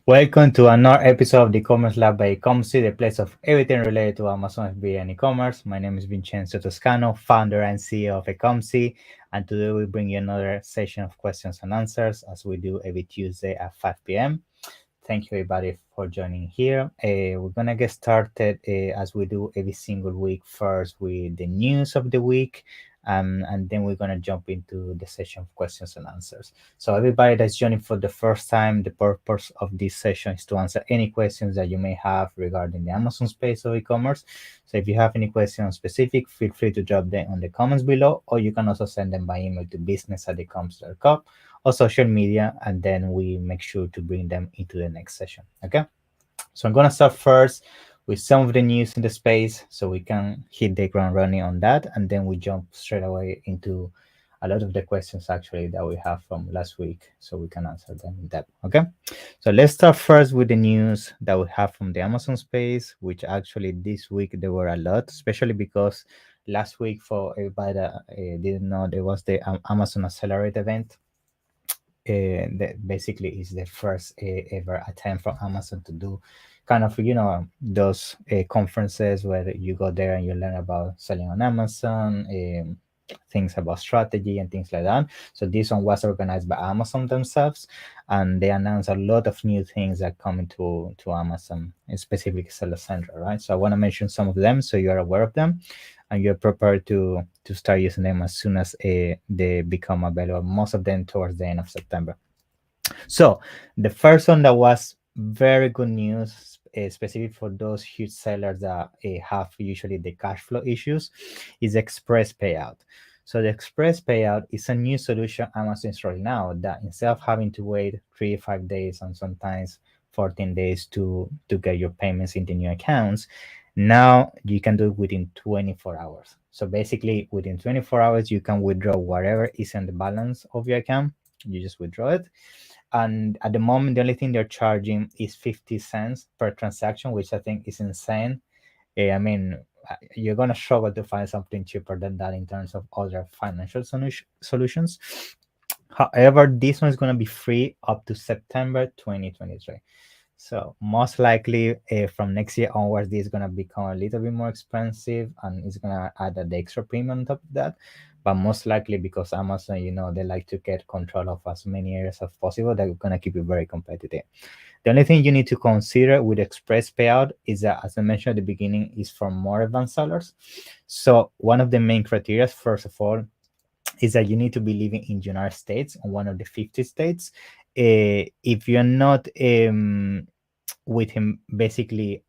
Welcome to another episode of the E-commerce Lab by Ecomcy, the place of everything related to Amazon FBA and e-commerce. My name is Vincenzo Toscano, founder and CEO of Ecomcy, and today we bring you another session of questions and answers as we do every Tuesday at 5 p.m. Thank you everybody for joining here. We're gonna get started as we do every single week, first with the news of the week, and then we're gonna jump into the session of questions and answers. So everybody that's joining for the first time, the purpose of this session is to answer any questions that you may have regarding the Amazon space or e-commerce. So if you have any questions specific, feel free to drop them on the comments below, or you can also send them by email to business@ecomcy.com or social media, and then we make sure to bring them into the next session. Okay, so I'm gonna start first with some of the news in the space so we can hit the ground running on that, and then we jump straight away into a lot of the questions actually that we have from last week so we can answer them in depth. Okay, so let's start first with the news that we have from the Amazon space, which actually this week there were a lot, especially because last week, for everybody that didn't know, there was the Amazon Accelerate event. That basically is the first ever attempt from Amazon to do kind of, those conferences where you go there and you learn about selling on Amazon, things about strategy and things like that. So this one was organized by Amazon themselves, and they announced a lot of new things that come to Amazon, specifically Seller Central, right? So I want to mention some of them so you're aware of them and you're prepared to start using them as soon as they become available, most of them towards the end of September. So the first one that was very good news, specific for those huge sellers that have usually the cash flow issues, is Express Payout. So the Express Payout is a new solution Amazon is rolling out that instead of having to wait 3 to 5 days and sometimes 14 days to get your payments into new accounts, now you can do it within 24 hours. So basically within 24 hours, you can withdraw whatever is in the balance of your account. You just withdraw it. And at the moment, the only thing they're charging is 50 cents per transaction, which I think is insane. I mean, you're going to struggle to find something cheaper than that in terms of other financial solutions. However, this one is going to be free up to September 2023. So most likely from next year onwards, this is going to become a little bit more expensive and it's going to add the extra premium on top of that. But most likely because Amazon, they like to get control of as many areas as possible, they're going to keep it very competitive. The only thing you need to consider with Express Payout is that, as I mentioned at the beginning, is for more advanced sellers. So one of the main criteria, first of all, is that you need to be living in the United States, on one of the 50 states. If you're not within basically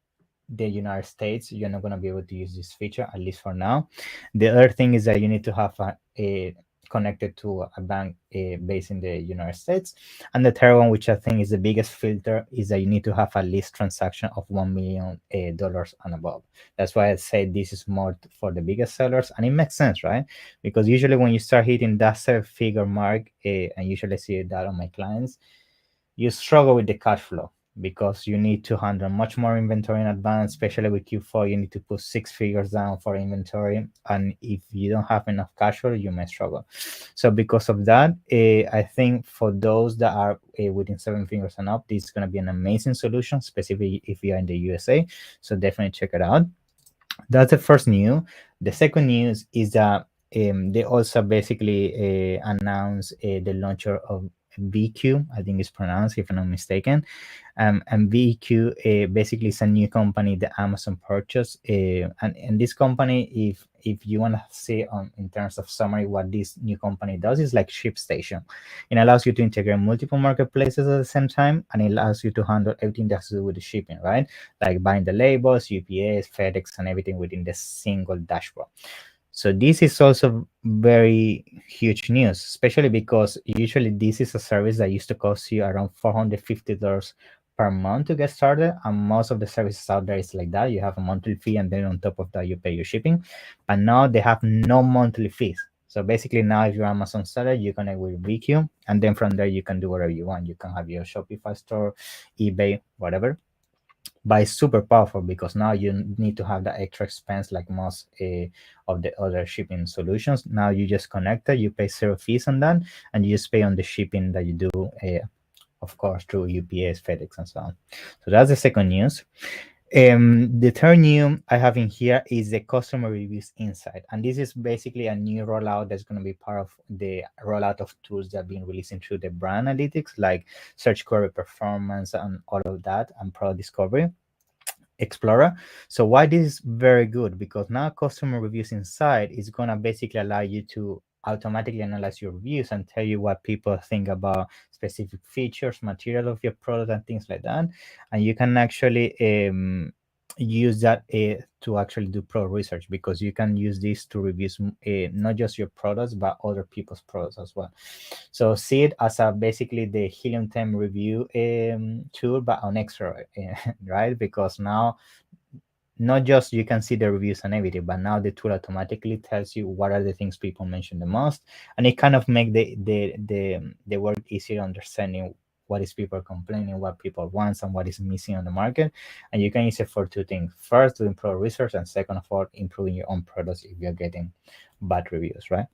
the United States, you're not going to be able to use this feature, at least for now. The other thing is that you need to have a connected to a bank based in the United States. And the third one, which I think is the biggest filter, is that you need to have at least transaction of $1 million and above. That's why I say this is more for the biggest sellers, and it makes sense, right? Because usually when you start hitting that 7-figure mark, and usually see that on my clients, you struggle with the cash flow because you need to handle much more inventory in advance, especially with Q4. You need to put 6 figures down for inventory, and if you don't have enough cash flow, you may struggle. So because of that, I think for those that are within 7 figures and up, this is going to be an amazing solution, specifically if you're in the USA. So definitely check it out. That's the first news. The second news is that they also basically announced the launcher of VQ, I think it's pronounced, if I'm not mistaken. And VQ basically is a new company that Amazon purchased. And this company, if you want to see in terms of summary what this new company does, is like ShipStation. It allows you to integrate multiple marketplaces at the same time, and it allows you to handle everything that's to do with the shipping, right? Like buying the labels, UPS, FedEx, and everything within the single dashboard. So this is also very huge news, especially because usually this is a service that used to cost you around $450 per month to get started, and most of the services out there is like that. You have a monthly fee, and then on top of that you pay your shipping. But now they have no monthly fees. So basically now if you're Amazon seller, you connect with VQ, and then from there you can do whatever you want. You can have your Shopify store, eBay, whatever. But it's super powerful because now you need to have that extra expense like most of the other shipping solutions. Now you just connect it, you pay 0 fees on that, and you just pay on the shipping that you do of course, through UPS, FedEx, and so on. So that's the second news. The third news I have in here is the customer reviews insight, and this is basically a new rollout that's going to be part of the rollout of tools that have been releasing through the brand analytics, like search query performance and all of that, and product discovery explorer. So why this is very good, because now customer reviews inside is going to basically allow you to automatically analyze your reviews and tell you what people think about specific features, material of your product, and things like that. And you can actually use that to actually do pro research, because you can use this to review not just your products but other people's products as well. So see it as a basically the Helium 10 review tool, but on extra, right? Because now not just you can see the reviews and everything, but now the tool automatically tells you what are the things people mention the most, and it kind of make the work easier understanding what is people complaining, what people want, and what is missing on the market. And you can use it for two things: first, to improve research, and second of all, improving your own products if you're getting bad reviews, right?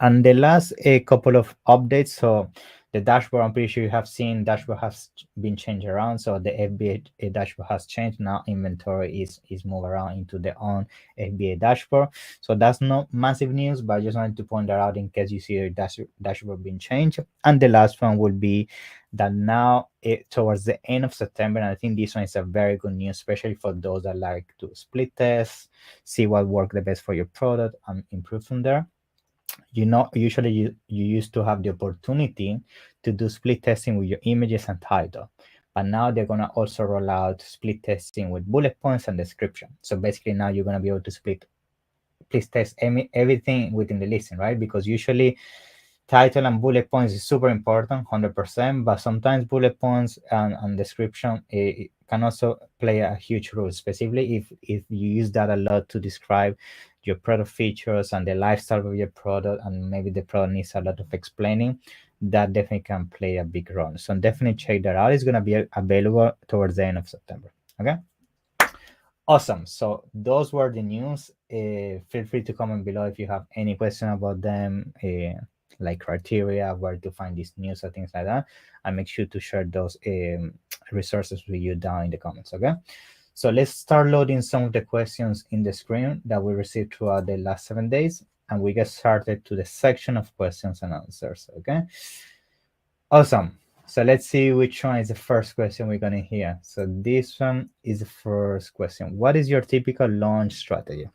And the last couple of updates. So the dashboard, I'm pretty sure you have seen, dashboard has been changed around. So the FBA dashboard has changed. Now inventory is moved around into the own FBA dashboard. So that's not massive news, but I just wanted to point that out in case you see your dashboard being changed. And the last one would be that now towards the end of September, and I think this one is a very good news, especially for those that like to split test, see what worked the best for your product, and improve from there. Usually you used to have the opportunity to do split testing with your images and title, but now they're going to also roll out split testing with bullet points and description. So basically now you're going to be able to split please test everything within the listing, right? Because usually title and bullet points is super important, 100%, but sometimes bullet points and description it can also play a huge role, specifically if you use that a lot to describe your product features and the lifestyle of your product, and maybe the product needs a lot of explaining. That definitely can play a big role. So definitely check that out. It's going to be available towards the end of September. Okay. Awesome. So those were the news. Feel free to comment below if you have any question about them, like criteria, where to find these news or things like that. And make sure to share those resources with you down in the comments. Okay. So let's start loading some of the questions in the screen that we received throughout the last 7 days, and we get started to the section of questions and answers. Okay. Awesome. So let's see which one is the first question we're going to hear. So this one is the first question. What is your typical launch strategy?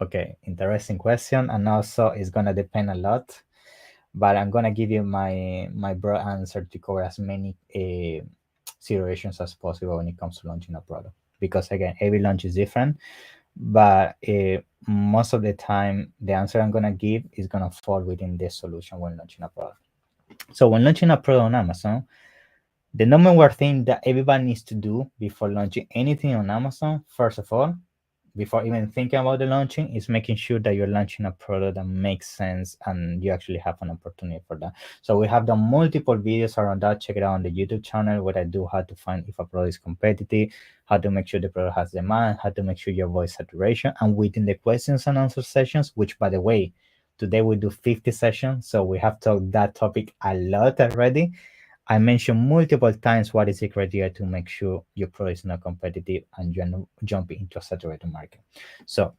Okay, interesting question. And also it's going to depend a lot, but I'm going to give you my broad answer to cover as many situations as possible when it comes to launching a product. Because again, every launch is different, but most of the time, the answer I'm going to give is going to fall within this solution when launching a product. So when launching a product on Amazon, the number one thing that everybody needs to do before launching anything on Amazon, first of all, before even thinking about the launching, is making sure that you're launching a product that makes sense and you actually have an opportunity for that. So we have done multiple videos around that. Check it out on the YouTube channel, where I do how to find if a product is competitive, how to make sure the product has demand, how to make sure your voice saturation, and within the questions and answer sessions, which by the way, today we do 50 sessions, so we have talked that topic a lot already. I mentioned multiple times what is the criteria to make sure your product is not competitive and you're not jumping into a saturated market. So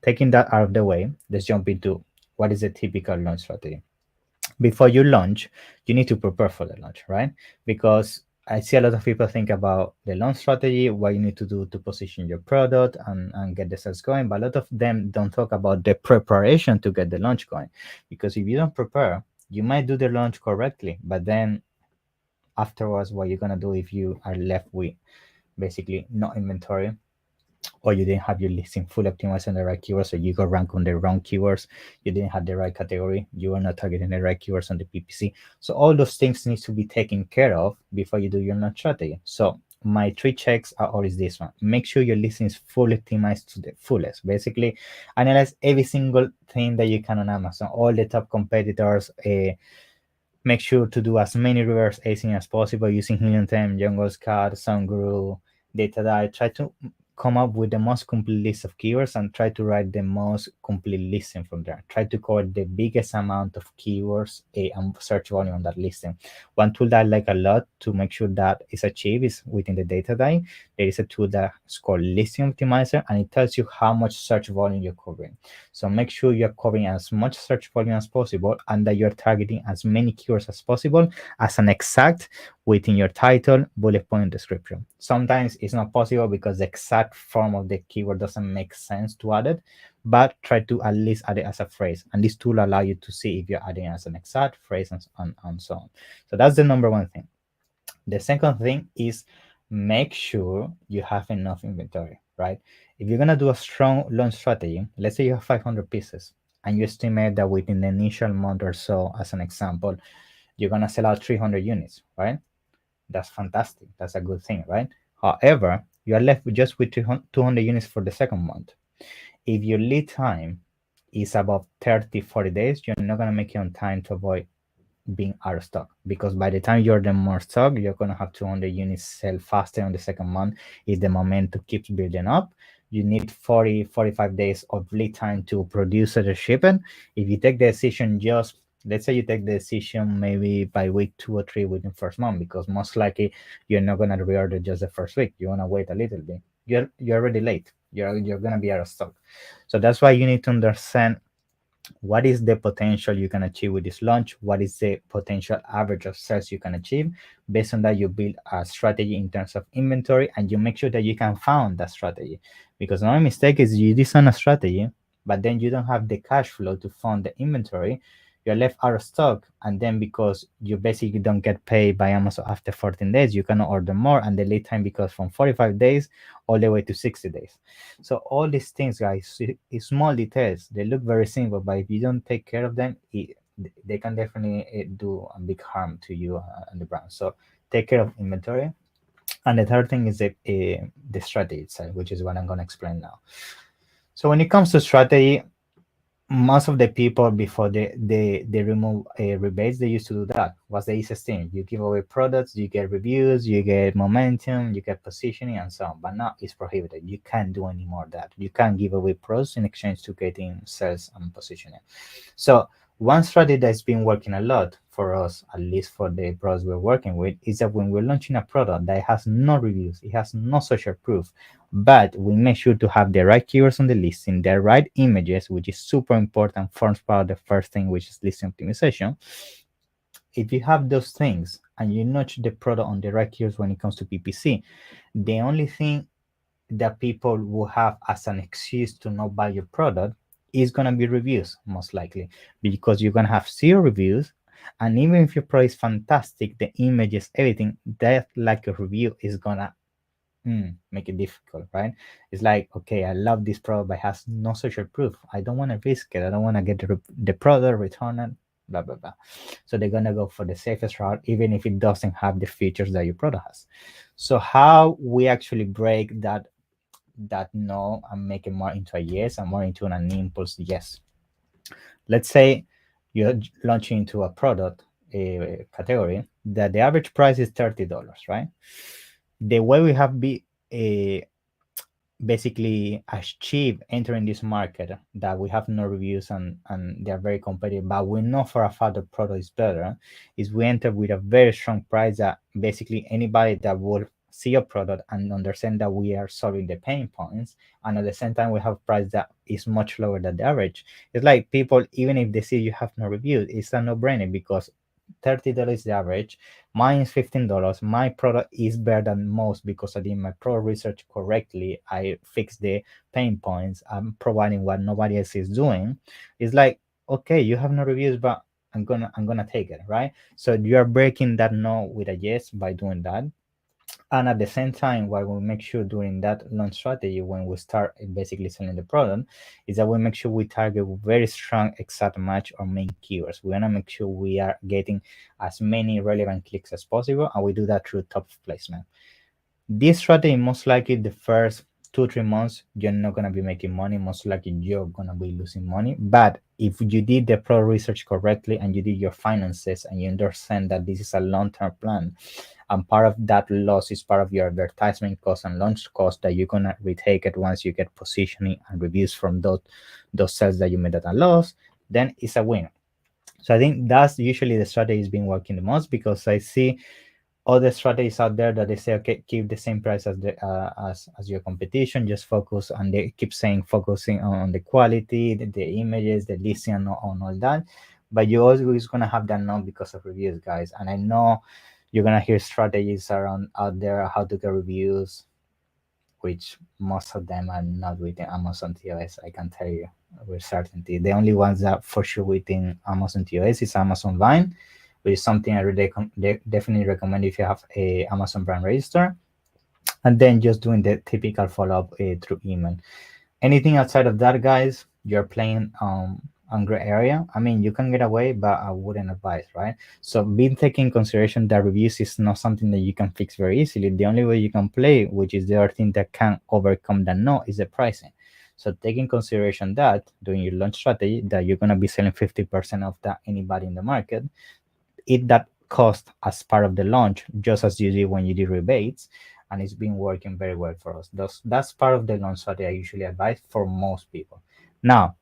taking that out of the way, let's jump into what is the typical launch strategy. Before you launch, you need to prepare for the launch, right? Because I see a lot of people think about the launch strategy, what you need to do to position your product and get the sales going, but a lot of them don't talk about the preparation to get the launch going. Because if you don't prepare, you might do the launch correctly, but then afterwards, what you're gonna do if you are left with basically no inventory, or you didn't have your listing fully optimized on the right keywords, so you got rank on the wrong keywords, you didn't have the right category, you were not targeting the right keywords on the PPC. So all those things need to be taken care of before you do your launch strategy. So my 3 checks are always this one: make sure your listing is fully optimized to the fullest. Basically, analyze every single thing that you can on Amazon, all the top competitors. Make sure to do as many reverse acing as possible using Helium 10, Jungle Scout, SoundGuru, GETIDA. Try to come up with the most complete list of keywords and try to write the most complete listing from there. Try to cover the biggest amount of keywords and search volume on that listing. One tool that I like a lot to make sure that is achieved is within the data die. There is a tool that's called Listing Optimizer, and it tells you how much search volume you're covering. So make sure you're covering as much search volume as possible and that you're targeting as many keywords as possible as an exact within your title, bullet point, description. Sometimes it's not possible because the exact form of the keyword doesn't make sense to add it, but try to at least add it as a phrase. And this tool allows you to see if you're adding as an exact phrase and so on. So that's the number one thing. The second thing is make sure you have enough inventory, right? If you're gonna do a strong launch strategy, let's say you have 500 pieces and you estimate that within the initial month or so, as an example, you're gonna sell out 300 units, right? That's fantastic. That's a good thing, right? However, you are left with just with 200 units for the second month. If your lead time is about 30, 40 days, you're not gonna make it on time to avoid being out of stock, because by the time you're the more stock, you're going to have 200 units sell faster on the second month if the momentum keeps building up. You need 40, 45 days of lead time to produce or ship it. If you take the decision, just let's say you take the decision maybe by week 2 or 3 within first month, because most likely you're not going to reorder just the first week. You want to wait a little bit. You're already late. You're going to be out of stock. So that's why you need to understand what is the potential you can achieve with this launch, what is the potential average of sales you can achieve. Based on that, you build a strategy in terms of inventory, and you make sure that you can find that strategy. Because another mistake is you design a strategy, but then you don't have the cash flow to fund the inventory. You're left out of stock, and then because you basically don't get paid by Amazon after 14 days, you cannot order more, and the lead time becomes from 45 days all the way to 60 days. So all these things, guys, is small details. They look very simple, but if you don't take care of them, they can definitely do a big harm to you and the brand. So take care of inventory. And the third thing is the strategy itself, which is what I'm going to explain now. So when it comes to strategy, most of the people before they remove rebates, they used to do that. What's the easiest thing? You give away products, you get reviews, you get momentum, you get positioning, and so on. But now it's prohibited. You can't do any more of that. You can't give away products in exchange to getting sales and positioning. So one strategy that's been working a lot for us, at least for the products we're working with, is that when we're launching a product that has no reviews, it has no social proof, but we make sure to have the right keywords on the listing, the right images, which is super important, forms part of the first thing, which is listing optimization. If you have those things and you notch the product on the right keywords when it comes to PPC, the only thing that people will have as an excuse to not buy your product is going to be reviews, most likely, because you're going to have 0 reviews. And even if your product is fantastic, the images, everything, that like a review is going to make it difficult, right? It's like, okay, I love this product, but it has no social proof. I don't want to risk it. I don't want to get the product, return it, blah, blah, blah. So they're going to go for the safest route, even if it doesn't have the features that your product has. So how we actually break that no and make it more into a yes and more into an impulse yes. Let's say you're launching into a product category that the average price is $30, right? The way we have basically achieve entering this market, that we have no reviews and they're very competitive, but we know for a fact the product is better, is we enter with a very strong price that basically anybody that will see a product and understand that we are solving the pain points, and at the same time we have a price that is much lower than the average. It's like people, even if they see you have no reviews, it's a no-brainer, because $30 is the average. Mine is $15. My product is better than most because I did my product research correctly. I fixed the pain points. I'm providing what nobody else is doing. It's like, okay, you have no reviews, but I'm gonna take it, right? So you are breaking that no with a yes by doing that. And at the same time, what we make sure during that launch strategy, when we start basically selling the product, is that we make sure we target very strong exact match or main keywords. We want to make sure we are getting as many relevant clicks as possible, and we do that through top placement. This strategy, most likely the first 2-3 months, you're not going to be making money. Most likely you're going to be losing money. But if you did the pro research correctly and you did your finances and you understand that this is a long-term plan, and part of that loss is part of your advertisement cost and launch cost that you're gonna retake it once you get positioning and reviews from those sales that you made at a loss, then it's a win. So I think that's usually the strategy is been working the most, because I see other strategies out there that they say, okay, keep the same price as the as your competition, just focus, and they keep saying focusing on the quality, the images, the listing, and on all that. But you're always gonna have that now because of reviews, guys. And I know you're gonna hear strategies around out there how to get reviews, which most of them are not within Amazon TOS. I can tell you with certainty. The only ones that for sure within Amazon TOS is Amazon Vine, which is something I really definitely recommend if you have a Amazon brand register, and then just doing the typical follow-up through email. Anything outside of that, guys, you're playing on gray area. I mean, you can get away, but I wouldn't advise, right? So be taking consideration that reviews is not something that you can fix very easily. The only way you can play, which is the other thing that can overcome that no, is the pricing. So taking consideration that doing your launch strategy that you're gonna be selling 50% of that anybody in the market, eat that cost as part of the launch, just as you did when you did rebates, and it's been working very well for us. That's part of the launch strategy I usually advise for most people. Now,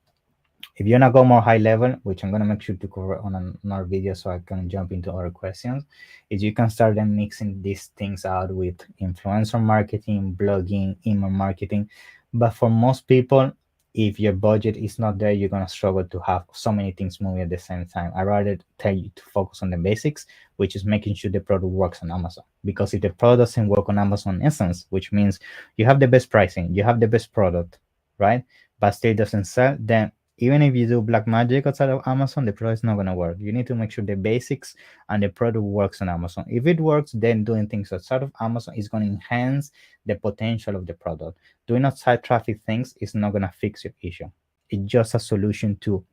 if you wanna go more high level, which I'm gonna make sure to cover on another video so I can jump into other questions, is you can start then mixing these things out with influencer marketing, blogging, email marketing. But for most people, if your budget is not there, you're gonna struggle to have so many things moving at the same time. I rather tell you to focus on the basics, which is making sure the product works on Amazon. Because if the product doesn't work on Amazon instance, which means you have the best pricing, you have the best product, right? But still doesn't sell, then even if you do black magic outside of Amazon, the product is not going to work. You need to make sure the basics and the product works on Amazon. If it works, then doing things outside of Amazon is going to enhance the potential of the product. Doing outside traffic things is not going to fix your issue. It's just a solution to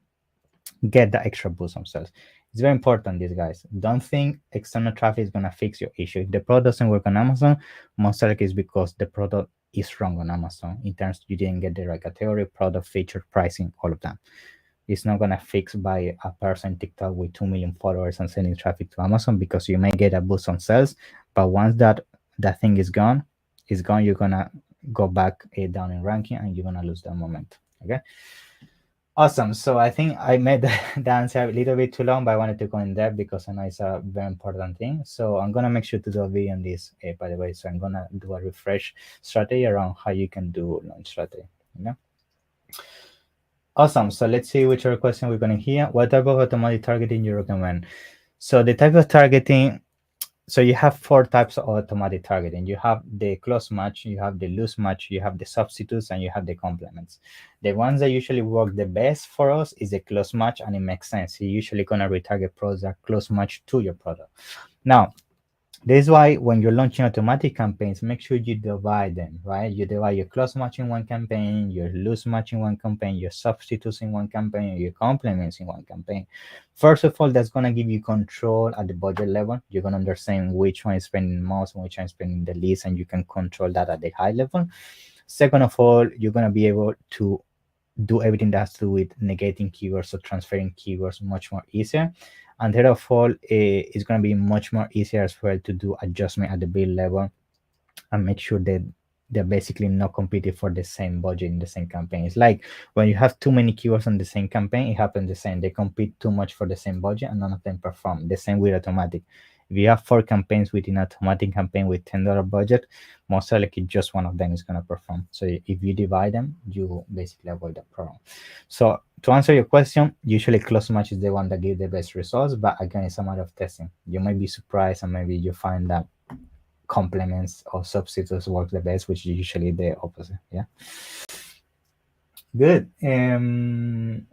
get the extra boost on sales. It's very important, these guys. Don't think external traffic is going to fix your issue. If the product doesn't work on Amazon, most likely it's because the product is wrong on Amazon in terms you didn't get the right category, product, feature, pricing, all of that. It's not gonna fix by a person TikTok with 2 million followers and sending traffic to Amazon, because you may get a boost on sales, but once that thing is gone, you're gonna go back down in ranking and you're gonna lose that moment. Okay. Awesome. So I think I made the answer a little bit too long, but I wanted to go in depth because I know it's a very important thing. So I'm gonna make sure to do a video on this, by the way. So I'm gonna do a refresh strategy around how you can do launch strategy. Okay. Awesome. So let's see which other question we're gonna hear. What type of automatic targeting you recommend? So the type of targeting. So you have 4 types of automatic targeting. You have the close match, you have the loose match, you have the substitutes, and you have the complements. The ones that usually work the best for us is the close match, and it makes sense. You're usually gonna retarget products that close match to your product. Now, this is why when you're launching automatic campaigns, make sure you divide them, right? You divide your close match in one campaign, your loose match in one campaign, your substitutes in one campaign, your complements in one campaign. First of all, that's going to give you control at the budget level. You're going to understand which one is spending most and which one is spending the least, and you can control that at the high level. Second of all, you're going to be able to do everything that has to do with negating keywords, so transferring keywords much more easier. And third of all, it's going to be much more easier as well to do adjustment at the bid level and make sure that they're basically not competing for the same budget in the same campaign. It's like when you have too many keywords on the same campaign, it happens the same. They compete too much for the same budget and none of them perform. The same with automatic. If you have 4 campaigns within an automatic campaign with $10 budget, most likely just one of them is going to perform. So if you divide them, you basically avoid that problem. So to answer your question, usually close match is the one that gives the best results, but again, it's a matter of testing. You might be surprised and maybe you find that complements or substitutes work the best, which is usually the opposite. Yeah. Good.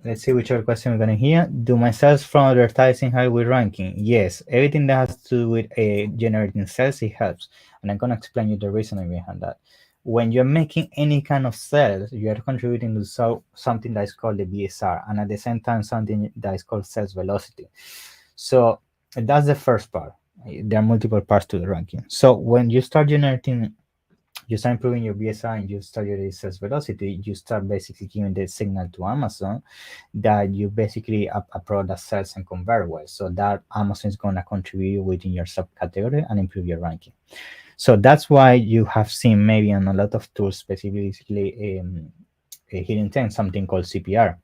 Let's see which other question we're gonna hear. Do my sales from advertising help with ranking? Yes, everything that has to do with generating sales, it helps. And I'm gonna explain you the reasoning behind that. When you're making any kind of sales, you are contributing to something that is called the BSR, and at the same time something that is called sales velocity. So that's the first part. There are multiple parts to the ranking. So when you start generating you start improving your BSR and you start your sales velocity, you start basically giving the signal to Amazon that you basically a product that sells and convert well. So that Amazon is going to contribute within your subcategory and improve your ranking. So that's why you have seen maybe on a lot of tools, specifically here in 10, something called CPR.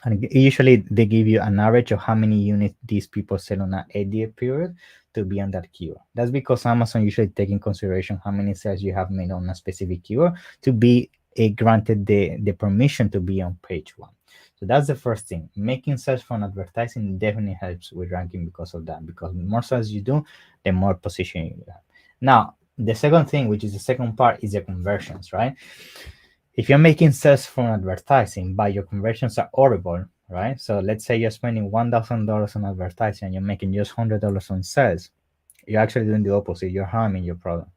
And usually they give you an average of how many units these people sell on an 8-day period to be on that keyword. That's because Amazon usually take in consideration how many sales you have made on a specific keyword to be granted the permission to be on page one. So that's the first thing. Making sales from advertising definitely helps with ranking because of that. Because the more sales you do, the more position you have. Now, the second thing, which is the second part, is the conversions, right? If you're making sales from advertising, but your conversions are horrible, right? So let's say you're spending $1,000 on advertising and you're making just $100 on sales. You're actually doing the opposite. You're harming your product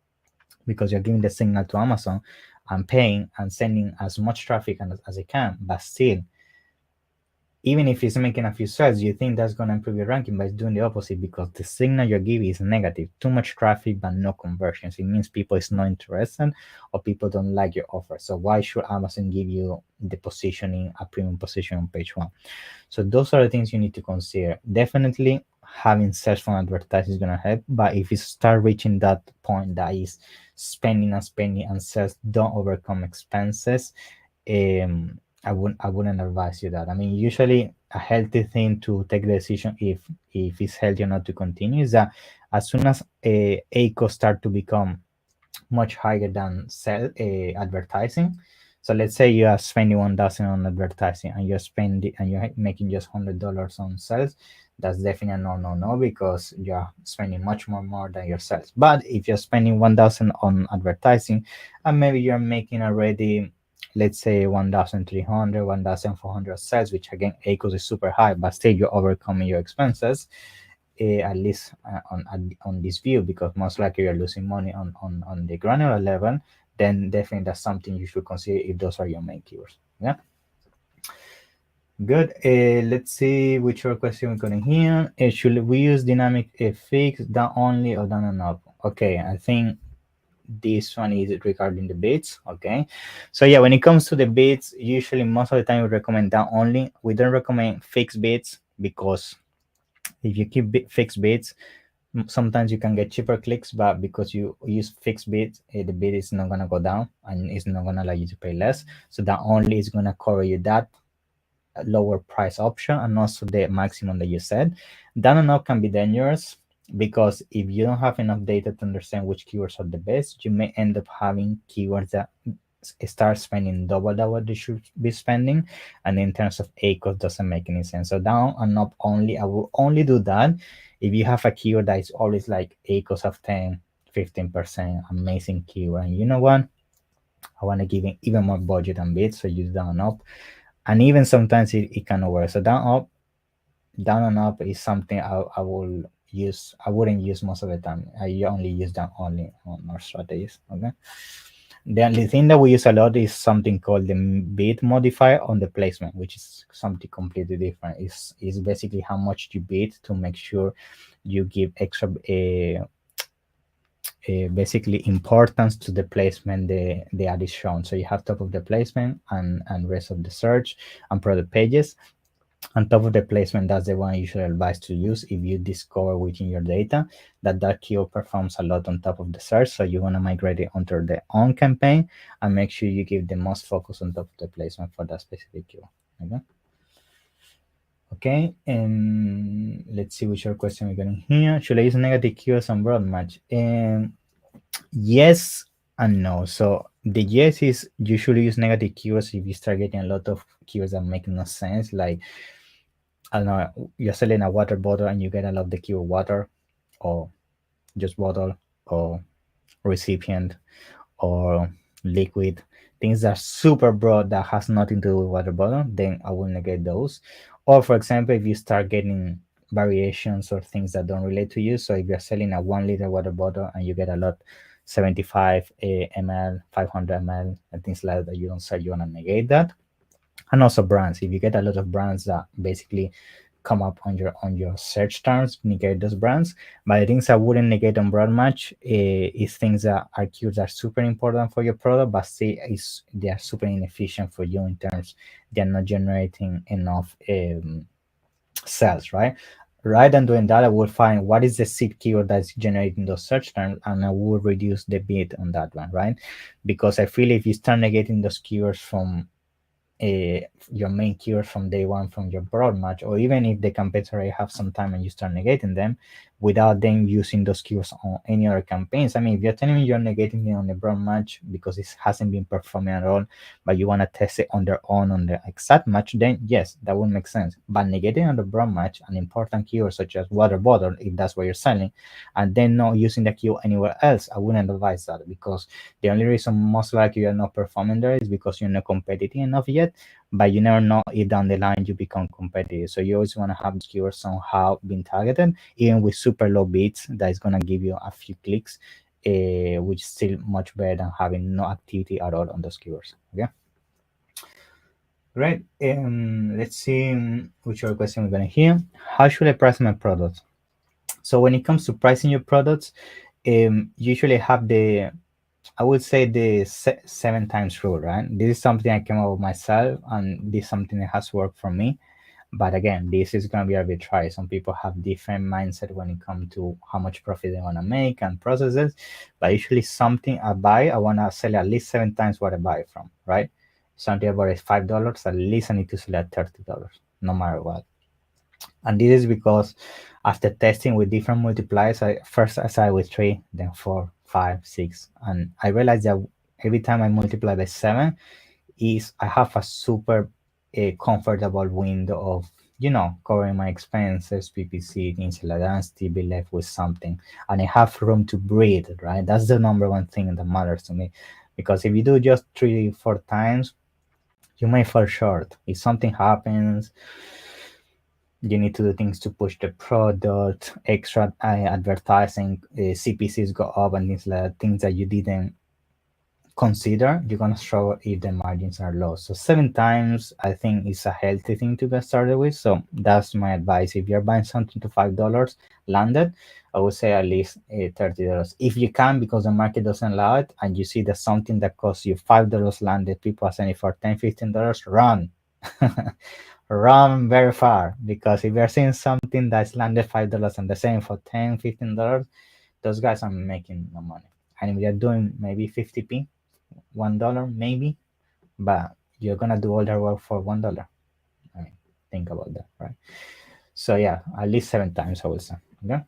because you're giving the signal to Amazon and paying and sending as much traffic as it can, but still, even if it's making a few sales, you think that's going to improve your ranking, but it's doing the opposite because the signal you're giving is negative. Too much traffic, but no conversions. It means people is not interested or people don't like your offer. So why should Amazon give you the positioning, a premium position on page one? So those are the things you need to consider. Definitely having search from advertising is going to help, but if you start reaching that point that is spending and sales don't overcome expenses, I wouldn't advise you that. I mean, usually a healthy thing to take the decision if it's healthy or not to continue is that as soon as ACO start to become much higher than sell advertising. So let's say you are spending 1,000 on advertising and you're making just $100 on sales. That's definitely a no because you're spending much more than your sales. But if you're spending 1,000 on advertising and maybe you're making already, let's say 1,300, 1,400 sales, which again ACOS is super high, but still you're overcoming your expenses. At least on this view, because most likely you're losing money on the granular level, then definitely that's something you should consider if those are your main keywords. Yeah, good. Let's see which other question we got in here. Should we use dynamic fix down only or down and up? Okay, I think this one is regarding the bids. Okay, so yeah, when it comes to the bids, usually most of the time we recommend down only. We don't recommend fixed bids because if you keep fixed bids, sometimes you can get cheaper clicks, but because you use fixed bid, the bid is not gonna go down and it's not gonna allow you to pay less. So that only is gonna cover you that lower price option and also the maximum that you said. Down and up can be dangerous because if you don't have enough data to understand which keywords are the best, you may end up having keywords that start spending double that what they should be spending, and in terms of ACOS doesn't make any sense. So down and up only, I will only do that if you have a keyword that is always like ACOS of 10-15%, amazing keyword, and you know what, I want to give it even more budget and bids, so use down and up. And even sometimes it cannot work. So down and up is something I will use. I wouldn't use most of the time. I only use down only on our strategies. Okay. The only thing that we use a lot is something called the bid modifier on the placement, which is something completely different. Is basically how much you bid to make sure you give extra basically importance to the placement the ad is shown. So you have top of the placement and rest of the search and product pages. On top of the placement, that's the one you should advise to use if you discover within your data that keyword performs a lot on top of the search. So you want to migrate it onto the on campaign and make sure you give the most focus on top of the placement for that specific keyword. Okay. Okay, and let's see which other question we're getting here. Should I use negative keywords on Broadmatch? Yes and no. So the yes is you should use negative keywords if you start getting a lot of keywords that make no sense. Like, I don't know, you're selling a water bottle and you get a lot of the keyword water, or just bottle, or recipient, or liquid, things that are super broad that has nothing to do with water bottle, then I will negate those. Or for example, if you start getting variations or things that don't relate to you, so if you're selling a 1 liter water bottle and you get a lot 75 ml, 500 ml, and things like that you don't sell, you want to negate that. And also brands, if you get a lot of brands that basically come up on your search terms, negate those brands. But the things I wouldn't negate on Broadmatch is things that are keywords that are super important for your product, but see they are super inefficient for you in terms they're not generating enough sales, right? Rather than doing that, I will find what is the seed keyword that's generating those search terms, and I will reduce the bid on that one, right? Because I feel if you start negating those keywords from your main keywords from day one from your broad match, or even if the campaigns already have some time and you start negating them without them using those keywords on any other campaigns. I mean, if you're telling me you're negating it on the broad match because it hasn't been performing at all, but you want to test it on their own on the exact match, then yes, that would make sense. But negating on the broad match an important keyword such as water bottle, if that's what you're selling, and then not using the keyword anywhere else, I wouldn't advise that, because the only reason most likely you're not performing there is because you're not competitive enough yet. But you never know if down the line you become competitive. So you always want to have keywords somehow being targeted, even with super low bids, that is going to give you a few clicks, which is still much better than having no activity at all on those keywords. Okay. Great. Let's see which other question we're going to hear. How should I price my products? So when it comes to pricing your products, usually have I would say the 7 times rule, right? This is something I came up with myself, and this is something that has worked for me. But again, this is going to be arbitrary. Some people have different mindset when it comes to how much profit they want to make and processes. But usually something I buy, I want to sell at least 7 times what I buy it from, right? Something about is $5, at least I need to sell at $30, no matter what. And this is because after testing with different multipliers, I started with 3, then 4, 5, 6, and I realized that every time I multiply by 7, I have a super comfortable window of, covering my expenses, PPC, things like that, and still be left with something, and I have room to breathe, right? That's the number one thing that matters to me, because if you do just 3, 4 times, you may fall short. If something happens, you need to do things to push the product, extra advertising, CPCs go up, and things like that, things that you didn't consider, you're gonna struggle if the margins are low. So 7 times, I think, is a healthy thing to get started with. So that's my advice. If you're buying something to $5 landed, I would say at least $30. If you can, because the market doesn't allow it, and you see that something that costs you $5 landed, people are selling it for $10, $15, run. Run very far, because if you're seeing something that's landed $5 and the same for $10, $15, those guys are making no money. And if they're doing maybe 50p, $1 maybe, but you're gonna do all their work for $1. I mean, think about that, right? So yeah, at least 7 times, I would say. Okay.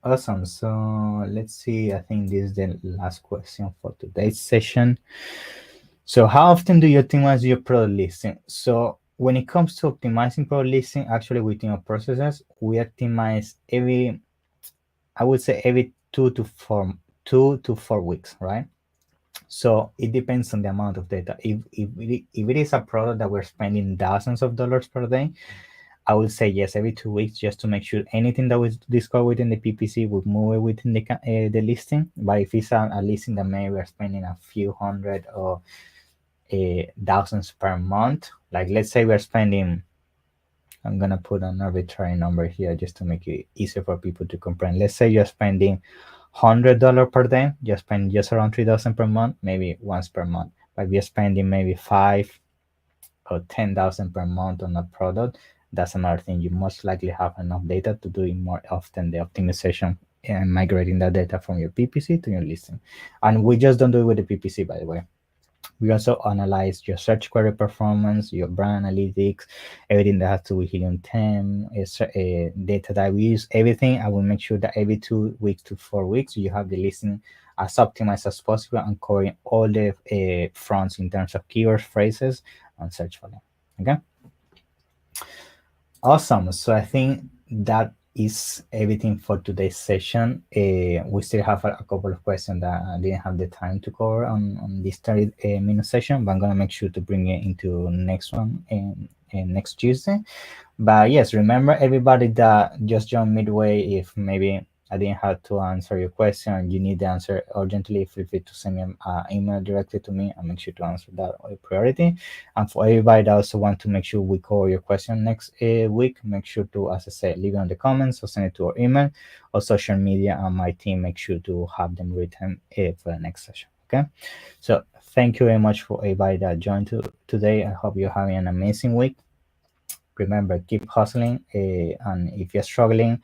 Awesome. So let's see. I think this is the last question for today's session. So how often do you optimize your product listing? So when it comes to optimizing product listing, actually within our processes, we optimize I would say every 2 to 4 weeks, right? So it depends on the amount of data. If it is a product that we're spending thousands of dollars per day, I would say yes, every 2 weeks, just to make sure anything that was discovered within the PPC would move it within the listing. But if it's a listing that maybe we're spending a few hundred or thousands per month, like let's say we're spending, I'm gonna put an arbitrary number here just to make it easier for people to comprehend. Let's say you're spending $100 per day, you spend just around 3,000 per month, maybe once per month. But if you're spending maybe 5 or 10,000 per month on a product, that's another thing. You most likely have enough data to do it more often, the optimization and migrating that data from your PPC to your listing. And we just don't do it with the PPC, by the way. We also analyze your search query performance, your brand analytics, everything that has to do with Helium 10, data that we use, everything. I will make sure that every 2 weeks to 4 weeks, you have the listing as optimized as possible and covering all the fronts in terms of keywords, phrases, and search volume. Okay. Awesome. So I think that is everything for today's session. We still have a couple of questions that I didn't have the time to cover on this 30-minute session, but I'm going to make sure to bring it into next one and next Tuesday. But yes, remember everybody that just joined midway, if maybe I didn't have to answer your question and you need the answer urgently, feel free to send me an email directly to me. I'll make sure to answer that with priority. And for everybody that also want to make sure we cover your question next week, make sure to, as I said, leave it in the comments or send it to our email or social media, and my team make sure to have them written for the next session. Okay, so thank you very much for everybody that joined today. I hope you're having an amazing week. Remember, keep hustling, and if you're struggling,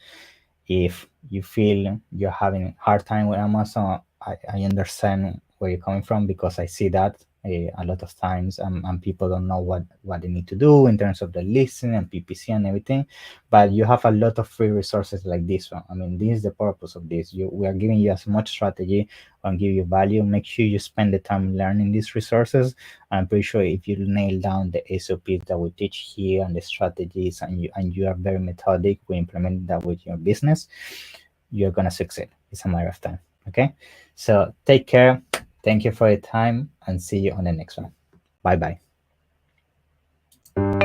if you feel you're having a hard time with Amazon, I understand where you're coming from, because I see that a lot of times, and people don't know what they need to do in terms of the listing and PPC and everything. But you have a lot of free resources like this one. I mean, this is the purpose of this. We are giving you as much strategy and give you value. Make sure you spend the time learning these resources. I'm pretty sure if you nail down the SOPs that we teach here and the strategies, and you are very methodic, we implement that with your business, you're gonna succeed. It's a matter of time. Okay, so take care. Thank you for your time, and see you on the next one. Bye bye.